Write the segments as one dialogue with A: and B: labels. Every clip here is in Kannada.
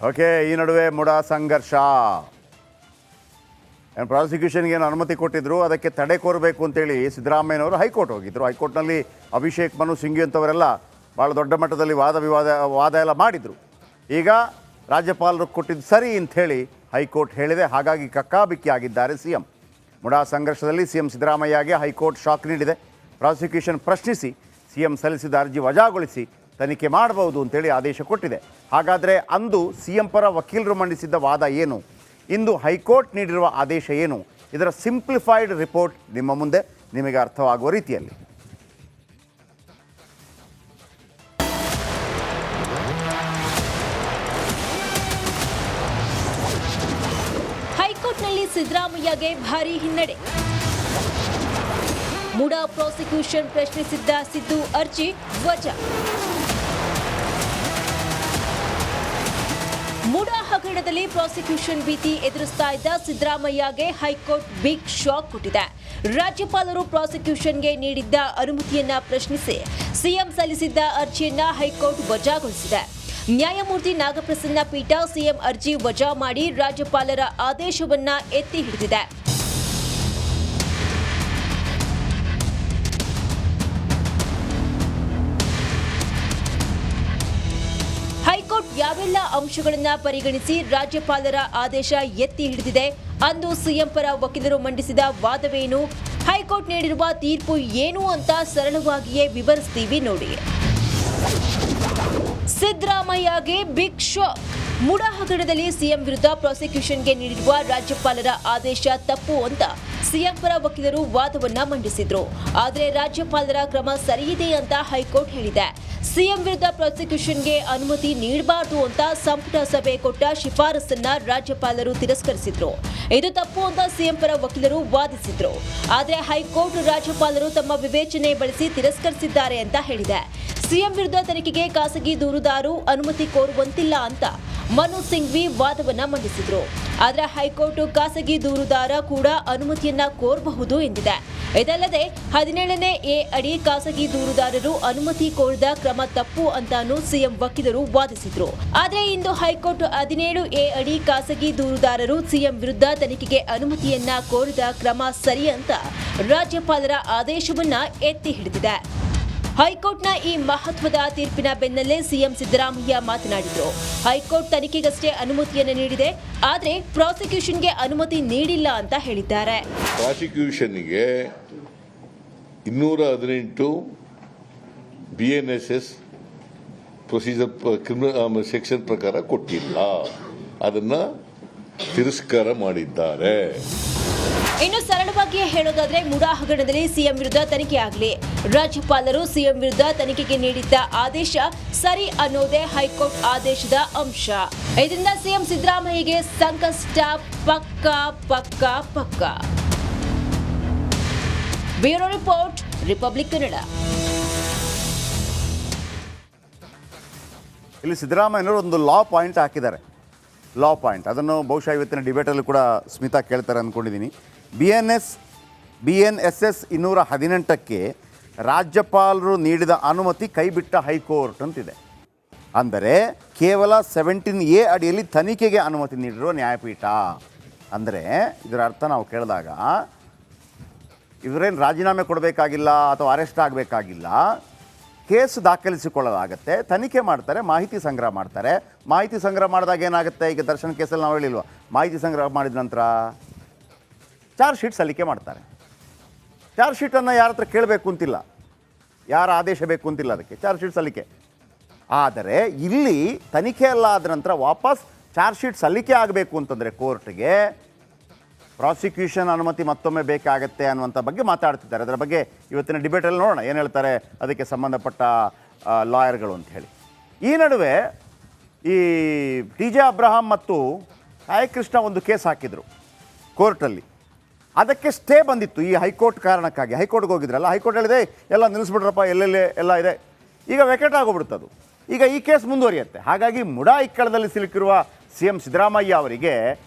A: ಓಕೆ, ಈ ನಡುವೆ ಮುಡಾ ಸಂಘರ್ಷ. ಪ್ರಾಸಿಕ್ಯೂಷನ್ಗೆ ಏನು ಅನುಮತಿ ಕೊಟ್ಟಿದ್ರು, ಅದಕ್ಕೆ ತಡೆ ಕೋರಬೇಕು ಅಂತೇಳಿ ಸಿದ್ದರಾಮಯ್ಯನವರು ಹೈಕೋರ್ಟ್ ಹೋಗಿದ್ದರು. ಹೈಕೋರ್ಟ್ನಲ್ಲಿ ಅಭಿಷೇಕ್ ಮನು ಸಿಂಘಿ ಅಂತವರೆಲ್ಲ ಭಾಳ ದೊಡ್ಡ ಮಟ್ಟದಲ್ಲಿ ವಾದ ಎಲ್ಲ ಮಾಡಿದರು. ಈಗ ರಾಜ್ಯಪಾಲರು ಕೊಟ್ಟಿದ್ದು ಸರಿ ಅಂಥೇಳಿ ಹೈಕೋರ್ಟ್ ಹೇಳಿದೆ. ಹಾಗಾಗಿ ಕಕ್ಕಾಬಿಕ್ಕಿ ಆಗಿದ್ದಾರೆ ಸಿಎಂ. ಮುಡಾ ಸಂಘರ್ಷದಲ್ಲಿ ಸಿಎಂ ಸಿದ್ದರಾಮಯ್ಯಗೆ ಹೈಕೋರ್ಟ್ ಶಾಕ್ ನೀಡಿದೆ. ಪ್ರಾಸಿಕ್ಯೂಷನ್ ಪ್ರಶ್ನಿಸಿ ಸಿಎಂ ಸಲ್ಲಿಸಿದ ಅರ್ಜಿ ವಜಾಗೊಳಿಸಿ ತನಿಖೆ ಮಾಡಬಹುದು ಅಂತೇಳಿ ಆದೇಶ ಕೊಟ್ಟಿದೆ. ಹಾಗಾದರೆ ಅಂದು ಸಿಎಂ ಪರ ವಕೀಲರು ಮಂಡಿಸಿದ್ದ ವಾದ ಏನು, ಇಂದು ಹೈಕೋರ್ಟ್ ನೀಡಿರುವ ಆದೇಶ ಏನು, ಇದರ ಸಿಂಪ್ಲಿಫೈಡ್ ರಿಪೋರ್ಟ್ ನಿಮ್ಮ ಮುಂದೆ, ನಿಮಗೆ ಅರ್ಥವಾಗುವ ರೀತಿಯಲ್ಲಿ.
B: ಹೈಕೋರ್ಟ್ನಲ್ಲಿ ಸಿದ್ದರಾಮಯ್ಯಗೆ ಭಾರೀ ಹಿನ್ನಡೆ. ಮುಡಾ ಪ್ರಾಸಿಕ್ಯೂಷನ್ ಪ್ರಶ್ನಿಸಿದ್ದ ಸಿದ್ದು ಅರ್ಜಿ ವಜಾ. ಮುಡಾ ಹಗರಣದಲ್ಲಿ ಪ್ರಾಸಿಕ್ಯೂಷನ್ ಭೀತಿ ಎದುರಿಸ್ತಾ ಇದ್ದ ಸಿದ್ದರಾಮಯ್ಯಗೆ ಹೈಕೋರ್ಟ್ ಬಿಗ್ ಶಾಕ್ ಕೊಟ್ಟಿದೆ. ರಾಜ್ಯಪಾಲರು ಪ್ರಾಸಿಕ್ಯೂಷನ್ಗೆ ನೀಡಿದ್ದ ಅನುಮತಿಯನ್ನ ಪ್ರಶ್ನಿಸಿ ಸಿಎಂ ಸಲ್ಲಿಸಿದ್ದ ಅರ್ಜಿಯನ್ನ ಹೈಕೋರ್ಟ್ ವಜಾಗೊಳಿಸಿದೆ. ನ್ಯಾಯಮೂರ್ತಿ ನಾಗಪ್ರಸನ್ನ ಪೀಠ ಸಿಎಂ ಅರ್ಜಿ ವಜಾ ಮಾಡಿ ರಾಜ್ಯಪಾಲರ ಆದೇಶವನ್ನ ಎತ್ತಿ ಹಿಡಿದಿದೆ. ಹೈಕೋರ್ಟ್ ಯಾವೆಲ್ಲ ಅಂಶಗಳನ್ನು ಪರಿಗಣಿಸಿ ರಾಜ್ಯಪಾಲರ ಆದೇಶ ಎತ್ತಿ ಹಿಡಿದಿದೆ, ಅಂದು ಸಿಎಂ ಪರ ವಕೀಲರು ಮಂಡಿಸಿದ ವಾದವೇನು, ಹೈಕೋರ್ಟ್ ನೀಡಿರುವ ತೀರ್ಪು ಏನು ಅಂತ ಸರಳವಾಗಿಯೇ ವಿವರಿಸ್ತೀವಿ ನೋಡಿ. ಸಿದ್ದರಾಮಯ್ಯಗೆ ಬಿಗ್ ಶಾಕ್. ಮುಡಾ ಹಗರಣದಲ್ಲಿ ಸಿಎಂ ವಿರುದ್ಧ ಪ್ರಾಸಿಕ್ಯೂಷನ್ಗೆ ನೀಡಿರುವ ರಾಜ್ಯಪಾಲರ ಆದೇಶ ತಪ್ಪು ಅಂತ ಸಿಎಂ ಪರ ವಕೀಲರು ವಾದವನ್ನ ಮಂಡಿಸಿದ್ರು. ಆದರೆ ರಾಜ್ಯಪಾಲರ ಕ್ರಮ ಸರಿಯಿದೆ ಅಂತ ಹೈಕೋರ್ಟ್ ಹೇಳಿದೆ. ಸಿಎಂ ವಿರುದ್ಧ ಪ್ರಾಸಿಕ್ಯೂಷನ್ಗೆ ಅನುಮತಿ ನೀಡಬಾರದು ಅಂತ ಸಂಪುಟ ಸಭೆ ಕೊಟ್ಟ ಶಿಫಾರಸನ್ನ ರಾಜ್ಯಪಾಲರು ತಿರಸ್ಕರಿಸಿದ್ರು. ಇದು ತಪ್ಪು ಅಂತ ಸಿಎಂ ಪರ ವಕೀಲರು ವಾದಿಸಿದ್ರು. ಆದರೆ ಹೈಕೋರ್ಟ್ ರಾಜ್ಯಪಾಲರು ತಮ್ಮ ವಿವೇಚನೆ ಬಳಸಿ ತಿರಸ್ಕರಿಸಿದ್ದಾರೆ ಅಂತ ಹೇಳಿದೆ. ಸಿಎಂ ವಿರುದ್ಧ ತನಿಖೆಗೆ ಖಾಸಗಿ ದೂರುದಾರರು ಅನುಮತಿ ಕೋರುವಂತಿಲ್ಲ ಅಂತ ಮನು ಸಿಂಘ್ವಿ ವಾದವನ್ನ ಮಂಡಿಸಿದ್ರು. ಆದರೆ ಹೈಕೋರ್ಟ್ ಖಾಸಗಿ ದೂರುದಾರ ಕೂಡ ಅನುಮತಿಯನ್ನ ಕೋರಬಹುದು ಎಂದಿದೆ. ಇದಲ್ಲದೆ 17ನೇ ಎ ಅಡಿ ಖಾಸಗಿ ದೂರುದಾರರು ಅನುಮತಿ ಕೋರಿದ ಕ್ರಮ ತಪ್ಪು ಅಂತಾನೂ ಸಿಎಂ ವಕೀಲರು ವಾದಿಸಿದ್ರು. ಆದರೆ ಇಂದು ಹೈಕೋರ್ಟ್ 17 ಎ ಅಡಿ ಖಾಸಗಿ ದೂರುದಾರರು ಸಿಎಂ ವಿರುದ್ಧ ತನಿಖೆಗೆ ಅನುಮತಿಯನ್ನ ಕೋರಿದ ಕ್ರಮ ಸರಿ ಅಂತ ರಾಜ್ಯಪಾಲರ ಆದೇಶವನ್ನ ಎತ್ತಿ ಹಿಡಿದಿದೆ. ಹೈಕೋರ್ಟ್ನ ಈ ಮಹತ್ವದ ತೀರ್ಪಿನ ಬೆನ್ನಲ್ಲೇ ಸಿಎಂ ಸಿದ್ದರಾಮಯ್ಯ ಮಾತನಾಡಿದರು. ಹೈಕೋರ್ಟ್ ತನಿಖೆಗಷ್ಟೇ ಅನುಮತಿಯನ್ನು ನೀಡಿದೆ, ಆದರೆ ಪ್ರಾಸಿಕ್ಯೂಷನ್ಗೆ ಅನುಮತಿ ನೀಡಿಲ್ಲ ಅಂತ ಹೇಳಿದ್ದಾರೆ.
C: ಪ್ರಾಸಿಕ್ಯೂಷನ್ಗೆ 218 BNSS ಪ್ರೊಸೀಜರ್ ಕ್ರಿಮಿನಲ್ ಸೆಕ್ಷನ್ ಪ್ರಕಾರ ಕೊಟ್ಟಿಲ್ಲ, ಅದನ್ನ ತಿರಸ್ಕಾರ ಮಾಡಿದ್ದಾರೆ.
B: ಇನ್ನು ಸರಳವಾಗಿಯೇ ಹೇಳೋದಾದ್ರೆ ಮುಡಾ ಹಗರಣದಲ್ಲಿ ಸಿಎಂ ವಿರುದ್ಧ ತನಿಖೆ ಆಗಲಿ, ರಾಜ್ಯಪಾಲರು ಸಿಎಂ ವಿರುದ್ಧ ತನಿಖೆಗೆ ನೀಡಿದ್ದ ಆದೇಶ ಸರಿ ಅನ್ನೋದೇ ಹೈಕೋರ್ಟ್ ಆದೇಶದ ಅಂಶ. ಇದರಿಂದ ಸಿಎಂ ಸಿದ್ದರಾಮಯ್ಯಗೆ ಸಂಕಷ್ಟ ಪಕ್ಕಾ ಪಕ್ಕಾ ಪಕ್ಕಾ. Bureau report, republic Kannada.
A: ಇಲ್ಲಿ ಸಿದ್ದರಾಮಯ್ಯನವರು ಒಂದು ಲಾ ಪಾಯಿಂಟ್ ಹಾಕಿದ್ದಾರೆ. ಲಾ ಪಾಯಿಂಟ್ ಅದನ್ನು ಬಹುಶಃ ಇವತ್ತಿನ ಡಿಬೇಟಲ್ಲೂ ಕೂಡ ಸ್ಮಿತಾ ಕೇಳ್ತಾರೆ ಅಂದ್ಕೊಂಡಿದ್ದೀನಿ. BNSS 218ಕ್ಕೆ ರಾಜ್ಯಪಾಲರು ನೀಡಿದ ಅನುಮತಿ ಕೈಬಿಟ್ಟ ಹೈಕೋರ್ಟ್ ಅಂತಿದೆ. ಅಂದರೆ ಕೇವಲ 17A ಅಡಿಯಲ್ಲಿ ತನಿಖೆಗೆ ಅನುಮತಿ ನೀಡಿರುವ ನ್ಯಾಯಪೀಠ. ಅಂದರೆ ಇದರ ಅರ್ಥ ನಾವು ಕೇಳಿದಾಗ ಇವರೇನು ರಾಜೀನಾಮೆ ಕೊಡಬೇಕಾಗಿಲ್ಲ ಅಥವಾ ಅರೆಸ್ಟ್ ಆಗಬೇಕಾಗಿಲ್ಲ, ಕೇಸ್ ದಾಖಲಿಸಿಕೊಳ್ಳಲಾಗುತ್ತೆ, ತನಿಖೆ ಮಾಡ್ತಾರೆ, ಮಾಹಿತಿ ಸಂಗ್ರಹ ಮಾಡ್ತಾರೆ. ಮಾಹಿತಿ ಸಂಗ್ರಹ ಮಾಡಿದಾಗ ಏನಾಗುತ್ತೆ, ಈಗ ದರ್ಶನ್ ಕೇಸಲ್ಲಿ ನಾವು ಹೇಳಿಲ್ವ, ಮಾಹಿತಿ ಸಂಗ್ರಹ ಮಾಡಿದ ನಂತರ ಚಾರ್ಜ್ ಶೀಟ್ ಸಲ್ಲಿಕೆ ಮಾಡ್ತಾರೆ. ಚಾರ್ಜ್ ಶೀಟನ್ನು ಯಾರ ಹತ್ರ ಕೇಳಬೇಕು ಅಂತಿಲ್ಲ, ಯಾರ ಆದೇಶ ಬೇಕು ಅಂತಿಲ್ಲ, ಅದಕ್ಕೆ ಚಾರ್ಜ್ ಶೀಟ್ ಸಲ್ಲಿಕೆ. ಆದರೆ ಇಲ್ಲಿ ತನಿಖೆ ಎಲ್ಲ ಆದ ನಂತರ ವಾಪಸ್ ಚಾರ್ಜ್ ಶೀಟ್ ಸಲ್ಲಿಕೆ ಆಗಬೇಕು ಅಂತಂದರೆ ಕೋರ್ಟ್ಗೆ ಪ್ರಾಸಿಕ್ಯೂಷನ್ ಅನುಮತಿ ಮತ್ತೊಮ್ಮೆ ಬೇಕಾಗತ್ತೆ ಅನ್ನುವಂಥ ಬಗ್ಗೆ ಮಾತಾಡ್ತಿದ್ದಾರೆ. ಅದರ ಬಗ್ಗೆ ಇವತ್ತಿನ ಡಿಬೇಟಲ್ಲಿ ನೋಡೋಣ ಏನು ಹೇಳ್ತಾರೆ ಅದಕ್ಕೆ ಸಂಬಂಧಪಟ್ಟ ಲಾಯರ್ಗಳು ಅಂತ ಹೇಳಿ. ಈ ನಡುವೆ ಈ TJ ಅಬ್ರಹಾಂ ಮತ್ತು ಸಾಯಿಕೃಷ್ಣ ಒಂದು ಕೇಸ್ ಹಾಕಿದರು ಕೋರ್ಟಲ್ಲಿ. ಅದಕ್ಕೆ ಸ್ಟೇ ಬಂದಿತ್ತು ಈ ಹೈಕೋರ್ಟ್ ಕಾರಣಕ್ಕಾಗಿ. ಹೈಕೋರ್ಟ್ಗೆ ಹೋಗಿದ್ರಲ್ಲ, ಹೈಕೋರ್ಟ್ ಹೇಳಿದೆ ಎಲ್ಲ ನಿಲ್ಲಿಸ್ಬಿಡ್ರಪ್ಪ, ಎಲ್ಲೆಲ್ಲಿ ಎಲ್ಲ ಇದೆ, ಈಗ ವೆಕೆಟ್ ಆಗೋಗ್ಬಿಡ್ತದು. ಈಗ ಈ ಕೇಸ್ ಮುಂದುವರಿಯುತ್ತೆ. ಹಾಗಾಗಿ ಮುಡಾ ಇಕ್ಕಳದಲ್ಲಿ ಸಿಲುಕಿರುವ ಸಿಎಂ ಸಿದ್ದರಾಮಯ್ಯ ಅವರಿಗೆ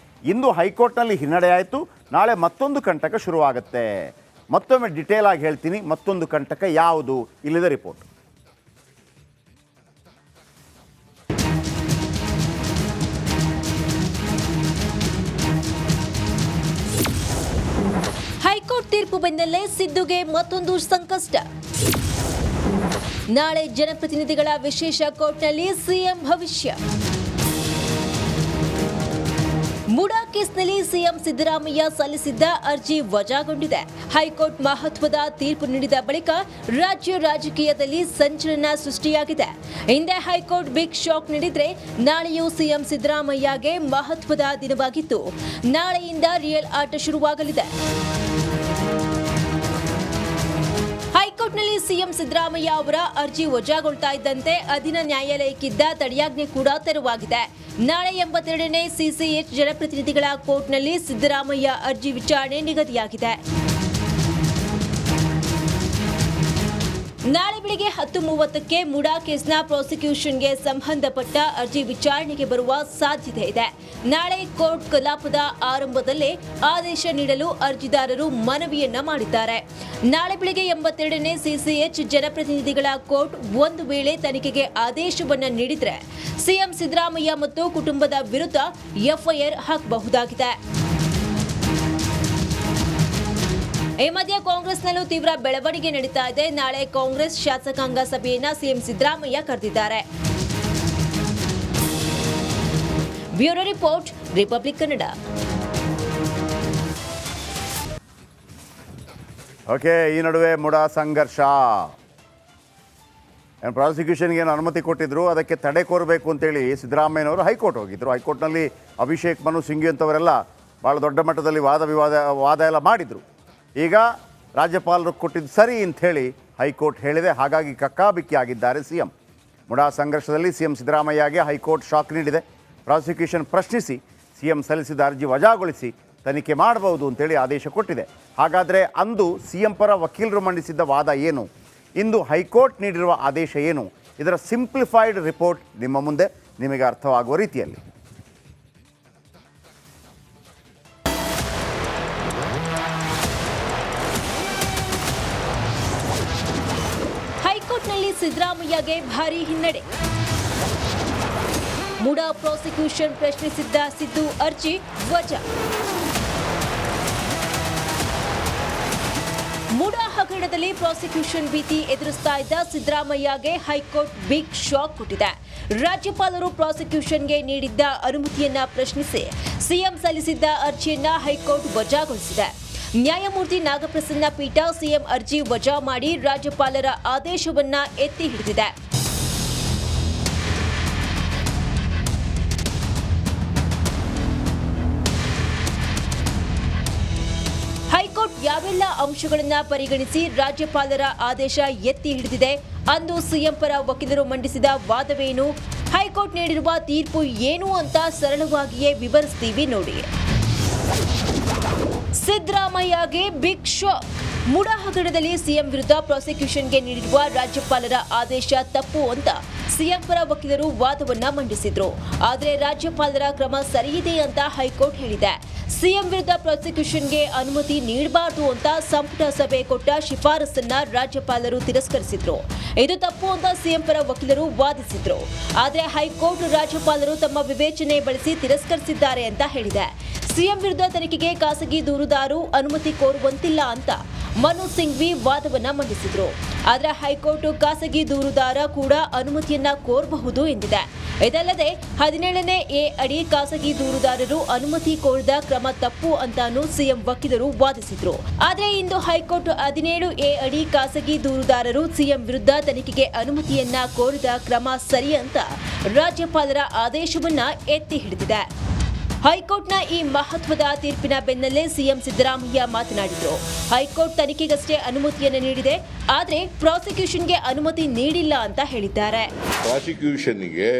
A: ಇಂದು ಹೈಕೋರ್ಟ್ನಲ್ಲಿ ಹಿನ್ನಡೆ ಆಯಿತು. ನಾಳೆ ಮತ್ತೊಂದು ಕಂಟಕ ಶುರುವಾಗುತ್ತೆ. ಮತ್ತೊಮ್ಮೆ ಡಿಟೇಲ್ ಆಗಿ ಹೇಳ್ತೀನಿ, ಮತ್ತೊಂದು ಕಂಟಕ ಯಾವುದು, ಇಲ್ಲಿದೆ ರಿಪೋರ್ಟ್.
B: ಬೆನ್ನಲ್ಲೇ ಸಿದ್ದುಗೆ ಮತ್ತೊಂದು ಸಂಕಷ್ಟ. ನಾಳೆ ಜನಪ್ರತಿನಿಧಿಗಳ ವಿಶೇಷ ಕೋರ್ಟ್ನಲ್ಲಿ ಸಿಎಂ ಭವಿಷ್ಯ. ಮುಡಾ ಕೇಸ್ನಲ್ಲಿ ಸಿಎಂ ಸಿದ್ದರಾಮಯ್ಯ ಸಲ್ಲಿಸಿದ್ದ ಅರ್ಜಿ ವಜಾಗೊಂಡಿದೆ. ಹೈಕೋರ್ಟ್ ಮಹತ್ವದ ತೀರ್ಪು ನೀಡಿದ ಬಳಿಕ ರಾಜ್ಯ ರಾಜಕೀಯದಲ್ಲಿ ಸಂಚಲನ ಸೃಷ್ಟಿಯಾಗಿದೆ. ಹಿಂದೆ ಹೈಕೋರ್ಟ್ ಬಿಗ್ ಶಾಕ್ ನೀಡಿದ್ರೆ ನಾಳೆಯೂ ಸಿಎಂ ಸಿದ್ದರಾಮಯ್ಯಗೆ ಮಹತ್ವದ ದಿನವಾಗಿದ್ದು ನಾಳೆಯಿಂದ ರಿಯಲ್ ಆಟ ಶುರುವಾಗಲಿದೆ. ಹೈಕೋರ್ಟ್ನಲ್ಲಿ ಸಿಎಂ ಸಿದ್ದರಾಮಯ್ಯ ಅವರ ಅರ್ಜಿ ವಜಾಗೊಳ್ತಾ ಇದ್ದಂತೆ ಅಧೀನ ನ್ಯಾಯಾಲಯಕ್ಕಿದ್ದ ತಡೆಯಾಜ್ಞೆ ಕೂಡ ತೆರವಾಗಿದೆ. ನಾಳೆ 82ನೇ ಸಿಸಿಎಚ್ ಜನಪ್ರತಿನಿಧಿಗಳ ಕೋರ್ಟ್ನಲ್ಲಿ ಸಿದ್ದರಾಮಯ್ಯ ಅರ್ಜಿ ವಿಚಾರಣೆ ನಿಗದಿಯಾಗಿದೆ. ನಾಳೆ ಬೆಳಿಗ್ಗೆ 10:30ಕ್ಕೆ ಮುಡಾ ಕೇಸ್ನ ಪ್ರಾಸಿಕ್ಯೂಷನ್ಗೆ ಸಂಬಂಧಪಟ್ಟ ಅರ್ಜಿ ವಿಚಾರಣೆಗೆ ಬರುವ ಸಾಧ್ಯತೆ ಇದೆ. ನಾಳೆ ಕೋರ್ಟ್ ಕಲಾಪದ ಆರಂಭದಲ್ಲೇ ಆದೇಶ ನೀಡಲು ಅರ್ಜಿದಾರರು ಮನವಿಯನ್ನ ಮಾಡಿದ್ದಾರೆ. ನಾಳೆ ಬೆಳಿಗ್ಗೆ 82ನೇ ಸಿಸಿಎಚ್ ಜನಪ್ರತಿನಿಧಿಗಳ ಕೋರ್ಟ್ ಒಂದು ವೇಳೆ ತನಿಖೆಗೆ ಆದೇಶವನ್ನ ನೀಡಿದ್ರೆ ಸಿಎಂ ಸಿದ್ದರಾಮಯ್ಯ ಮತ್ತು ಕುಟುಂಬದ ವಿರುದ್ಧ ಎಫ್ಐಆರ್ ಹಾಕಬಹುದಾಗಿದೆ. ಈ ಮಧ್ಯೆ ಕಾಂಗ್ರೆಸ್ನಲ್ಲೂ ತೀವ್ರ ಬೆಳವಣಿಗೆ ನಡೀತಾ ಇದೆ. ನಾಳೆ ಕಾಂಗ್ರೆಸ್ ಶಾಸಕಾಂಗ ಸಭೆಯನ್ನ ಸಿಎಂ ಸಿದ್ದರಾಮಯ್ಯ ಕರೆದಿದ್ದಾರೆ. Bureau report, republic Kannada.
A: Okay, ಈ ನಡುವೆ ಮುಡಾ ಸಂಘರ್ಷ. ಪ್ರಾಸಿಕ್ಯೂಷನ್ಗೆ ಏನು ಅನುಮತಿ ಕೊಟ್ಟಿದ್ರು, ಅದಕ್ಕೆ ತಡೆ ಕೋರಬೇಕು ಅಂತೇಳಿ ಸಿದ್ದರಾಮಯ್ಯನವರು ಹೈಕೋರ್ಟ್ ಹೋಗಿದ್ರು. ಹೈಕೋರ್ಟ್ನಲ್ಲಿ ಅಭಿಷೇಕ್ ಮನು ಸಿಂಘಿ ಅಂತವರೆಲ್ಲ ಭಾಳ ದೊಡ್ಡ ಮಟ್ಟದಲ್ಲಿ ವಾದ ಎಲ್ಲ ಮಾಡಿದರು. ಈಗ ರಾಜ್ಯಪಾಲರು ಕೊಟ್ಟಿದ್ದು ಸರಿ ಅಂಥೇಳಿ ಹೈಕೋರ್ಟ್ ಹೇಳಿದೆ. ಹಾಗಾಗಿ ಕಕ್ಕಾಬಿಕ್ಕಿ ಆಗಿದ್ದಾರೆ ಸಿಎಂ. ಮುಡಾ ಸಂಘರ್ಷದಲ್ಲಿ ಸಿಎಂ ಸಿದ್ದರಾಮಯ್ಯಗೆ ಹೈಕೋರ್ಟ್ ಶಾಕ್ ನೀಡಿದೆ. ಪ್ರಾಸಿಕ್ಯೂಷನ್ ಪ್ರಶ್ನಿಸಿ ಸಿಎಂ ಸಲ್ಲಿಸಿದ ಅರ್ಜಿ ವಜಾಗೊಳಿಸಿ ತನಿಖೆ ಮಾಡಬಹುದು ಅಂತೇಳಿ ಆದೇಶ ಕೊಟ್ಟಿದೆ. ಹಾಗಾದರೆ ಅಂದು ಸಿಎಂ ಪರ ವಕೀಲರು ಮಂಡಿಸಿದ್ದ ವಾದ ಏನು, ಇಂದು ಹೈಕೋರ್ಟ್ ನೀಡಿರುವ ಆದೇಶ ಏನು, ಇದರ ಸಿಂಪ್ಲಿಫೈಡ್ ರಿಪೋರ್ಟ್ ನಿಮ್ಮ ಮುಂದೆ ನಿಮಗೆ ಅರ್ಥವಾಗುವ ರೀತಿಯಲ್ಲಿ.
B: ಹೈಕೋರ್ಟ್ನಲ್ಲಿ ಸಿದ್ದರಾಮಯ್ಯಗೆ ಭಾರೀ ಹಿನ್ನಡೆ. ಮುಡಾ ಪ್ರಾಸಿಕ್ಯೂಷನ್ ಪ್ರಶ್ನಿಸಿದ್ದ ಸಿದ್ದು ಅರ್ಜಿ ವಜಾ. ಮುಡಾ ಹಗರಣದಲ್ಲಿ ಪ್ರಾಸಿಕ್ಯೂಷನ್ ಭೀತಿ ಎದುರಿಸ್ತಾ ಇದ್ದ ಸಿದ್ದರಾಮಯ್ಯಗೆ ಹೈಕೋರ್ಟ್ ಬಿಗ್ ಶಾಕ್ ಕೊಟ್ಟಿದೆ. ರಾಜ್ಯಪಾಲರು ಪ್ರಾಸಿಕ್ಯೂಷನ್ಗೆ ನೀಡಿದ್ದ ಅನುಮತಿಯನ್ನ ಪ್ರಶ್ನಿಸಿ ಸಿಎಂ ಸಲ್ಲಿಸಿದ್ದ ಅರ್ಜಿಯನ್ನ ಹೈಕೋರ್ಟ್ ವಜಾಗೊಳಿಸಿದೆ. ನ್ಯಾಯಮೂರ್ತಿ ನಾಗಪ್ರಸನ್ನ ಪೀಠ ಸಿಎಂ ಅರ್ಜಿ ವಜಾ ಮಾಡಿ ರಾಜ್ಯಪಾಲರ ಆದೇಶವನ್ನ ಎತ್ತಿ ಹಿಡಿದಿದೆ. ಹೈಕೋರ್ಟ್ ಯಾವೆಲ್ಲ ಅಂಶಗಳನ್ನ ಪರಿಗಣಿಸಿ ರಾಜ್ಯಪಾಲರ ಆದೇಶ ಎತ್ತಿ ಹಿಡಿದಿದೆ, ಅಂದು ಸಿಎಂ ಪರ ವಕೀಲರು ಮಂಡಿಸಿದ ವಾದವೇನು, ಹೈಕೋರ್ಟ್ ನೀಡಿರುವ ತೀರ್ಪು ಏನು ಅಂತ ಸರಳವಾಗಿಯೇ ವಿವರಿಸ್ತೀವಿ ನೋಡಿ. ಸಿದ್ದರಾಮಯ್ಯಗೆ ಬಿಗ್ ಶಾಕ್. ಮುಡಾ ಹಗರಣದಲ್ಲಿ ಸಿಎಂ ವಿರುದ್ಧ ಪ್ರಾಸಿಕ್ಯೂಷನ್ಗೆ ನೀಡಿರುವ ರಾಜ್ಯಪಾಲರ ಆದೇಶ ತಪ್ಪು ಅಂತ ಸಿಎಂ ಪರ ವಕೀಲರು ವಾದವನ್ನ ಮಂಡಿಸಿದ್ರು. ಆದರೆ ರಾಜ್ಯಪಾಲರ ಕ್ರಮ ಸರಿಯಿದೆ ಅಂತ ಹೈಕೋರ್ಟ್ ಹೇಳಿದೆ. ಸಿಎಂ ವಿರುದ್ಧ ಪ್ರಾಸಿಕ್ಯೂಷನ್ಗೆ ಅನುಮತಿ ನೀಡಬಾರದು ಅಂತ ಸಂಪುಟ ಸಭೆ ಕೊಟ್ಟ ಶಿಫಾರಸನ್ನ ರಾಜ್ಯಪಾಲರು ತಿರಸ್ಕರಿಸಿದ್ರು. ಇದು ತಪ್ಪು ಅಂತ ಸಿಎಂ ಪರ ವಕೀಲರು ವಾದಿಸಿದ್ರು. ಆದರೆ ಹೈಕೋರ್ಟ್ ರಾಜ್ಯಪಾಲರು ತಮ್ಮ ವಿವೇಚನೆ ಬಳಸಿ ತಿರಸ್ಕರಿಸಿದ್ದಾರೆ ಅಂತ ಹೇಳಿದೆ. ಸಿಎಂ ವಿರುದ್ಧ ತನಿಖೆಗೆ ಖಾಸಗಿ ದೂರುದಾರರು ಅನುಮತಿ ಕೋರುವಂತಿಲ್ಲ ಅಂತ ಮನು ಸಿಂಘ್ವಿ ವಾದವನ್ನ ಮಂಡಿಸಿದ್ರು. ಆದರೆ ಹೈಕೋರ್ಟ್ ಖಾಸಗಿ ದೂರುದಾರ ಕೂಡ ಅನುಮತಿಯನ್ನ ಕೋರಬಹುದು ಎಂದಿದೆ. ಇದಲ್ಲದೆ 17ನೇ ಎ ಅಡಿ ಖಾಸಗಿ ದೂರುದಾರರು ಅನುಮತಿ ಕೋರಿದ ಕ್ರಮ ತಪ್ಪು ಅಂತಾನೂ ಸಿಎಂ ವಕೀಲರು ವಾದಿಸಿದ್ರು. ಆದರೆ ಇಂದು ಹೈಕೋರ್ಟ್ 17 ಎ ಅಡಿ ಖಾಸಗಿ ದೂರುದಾರರು ಸಿಎಂ ವಿರುದ್ಧ ತನಿಖೆಗೆ ಅನುಮತಿಯನ್ನ ಕೋರಿದ ಕ್ರಮ ಸರಿ ಅಂತ ರಾಜ್ಯಪಾಲರ ಆದೇಶವನ್ನ ಎತ್ತಿ ಹಿಡಿದಿದೆ. ಹೈಕೋರ್ಟ್ನ ಈ ಮಹತ್ವದ ತೀರ್ಪಿನ ಬೆನ್ನಲ್ಲೇ ಸಿಎಂ ಸಿದ್ದರಾಮಯ್ಯ ಮಾತನಾಡಿದರು. ಹೈಕೋರ್ಟ್ ತನಿಖೆಗಷ್ಟೇ ಅನುಮತಿಯನ್ನು ನೀಡಿದೆ, ಆದರೆ ಪ್ರಾಸಿಕ್ಯೂಷನ್ಗೆ ಅನುಮತಿ ನೀಡಿಲ್ಲ ಅಂತ ಹೇಳಿದ್ದಾರೆ.
C: ಪ್ರಾಸಿಕ್ಯೂಷನ್ಗೆ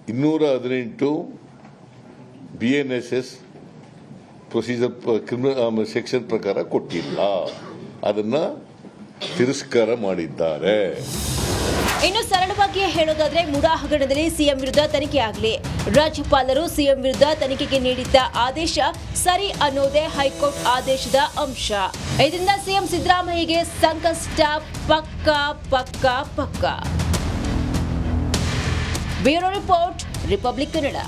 C: 218 BNSS ಪ್ರೊಸೀಜರ್ ಕ್ರಿಮಿನಲ್ ಸೆಕ್ಷನ್ ಪ್ರಕಾರ ಕೊಟ್ಟಿಲ್ಲ, ಅದನ್ನ ತಿರಸ್ಕಾರ ಮಾಡಿದ್ದಾರೆ.
B: ಇನ್ನು ಸರಳವಾಗಿಯೇ ಹೇಳೋದಾದ್ರೆ ಮುಡಾ ಹಗರಣದಲ್ಲಿ ಸಿಎಂ ವಿರುದ್ಧ ತನಿಖೆ ಆಗಲಿ, ರಾಜ್ಯಪಾಲರು ಸಿಎಂ ವಿರುದ್ಧ ತನಿಖೆಗೆ ನೀಡಿದ್ದ ಆದೇಶ ಸರಿ ಅನ್ನೋದೇ ಹೈಕೋರ್ಟ್ ಆದೇಶದ ಅಂಶ. ಇದರಿಂದ ಸಿಎಂ ಸಿದ್ದರಾಮಯ್ಯಗೆ ಸಂಕಷ್ಟ ಪಕ್ಕಾ ಪಕ್ಕಾ ಪಕ್ಕಾ. Bureau report, republic Kannada.